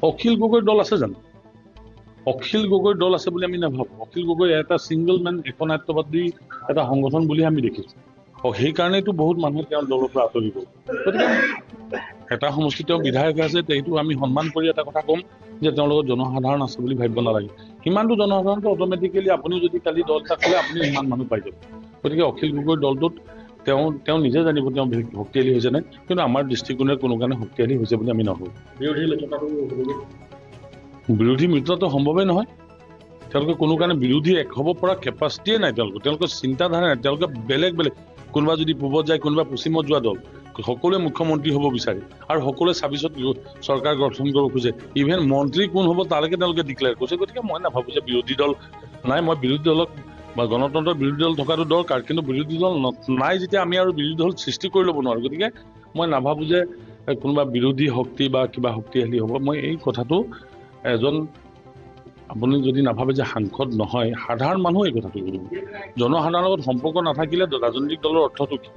অখিল গগৈৰ দল আছে জানো? অখিল গগৈৰ দল আছে বুলি আমি নাভাবোঁ। অখিল গগৈ এটা ছিংগল মেন একনায়ত্ববাদী এটা সংগঠন বুলি আমি দেখিছোঁ। সেইকাৰণেতো বহুত মানুহে তেওঁৰ দলৰ পৰা আঁতৰি গ'ল। গতিকে এটা সমষ্টি তেওঁ বিধায়ক আছে, সেইটো আমি সন্মান কৰি এটা কথা ক'ম যে তেওঁৰ লগত জনসাধাৰণ আছে বুলি ভাবিব নালাগে। সিমানটো জনসাধাৰণটো অট'মেটিকেলি আপুনিও যদি কালি দল এটা খোলে আপুনি ইমান মানুহ পাই যাব। গতিকে অখিল গগৈৰ দলটোত তেওঁ নিজে জানিব তেওঁ শক্তিশালী হৈছে নে, কিন্তু আমাৰ দৃষ্টিকোণে কোনো কাৰণে শক্তিশালী হৈছে বুলি আমি নকওঁ। বিৰোধী মিত্ৰতাটো সম্ভৱেই নহয়। তেওঁলোকে কোনো কাৰণে বিৰোধী এক হ'ব পৰা কেপাচিটিয়ে নাই তেওঁলোকৰ চিন্তাধাৰা নাই। তেওঁলোকে বেলেগ কোনোবা যদি পূবত যায়, কোনোবা পশ্চিমত যোৱা দল, সকলোৱে মুখ্যমন্ত্ৰী হ'ব বিচাৰে আৰু সকলোৱে ২৬ত চৰকাৰ গঠন কৰিব খোজে। ইভেন মন্ত্ৰী কোন হ'ব তালৈকে তেওঁলোকে ডিক্লেয়াৰ কৰিছে। গতিকে মই নাভাবোঁ যে বিৰোধী দল নাই। মই বিৰোধী দলক বা গণতন্ত্ৰৰ বিৰোধী দল থকাটো দৰকাৰ, কিন্তু বিৰোধী দল নাই যেতিয়া আমি আৰু বিৰোধী দল সৃষ্টি কৰি ল'ব নোৱাৰোঁ। গতিকে মই নাভাবোঁ যে কোনোবা বিৰোধী শক্তি বা কিবা শক্তিশালী হ'ব। মই এই কথাটো আপুনি যদি নাভাবে যে সাংসদ নহয়, সাধাৰণ মানুহ এই কথাটো কৰিব। জনসাধাৰণৰ লগত সম্পৰ্ক নাথাকিলে ৰাজনৈতিক দলৰ অৰ্থটো কি?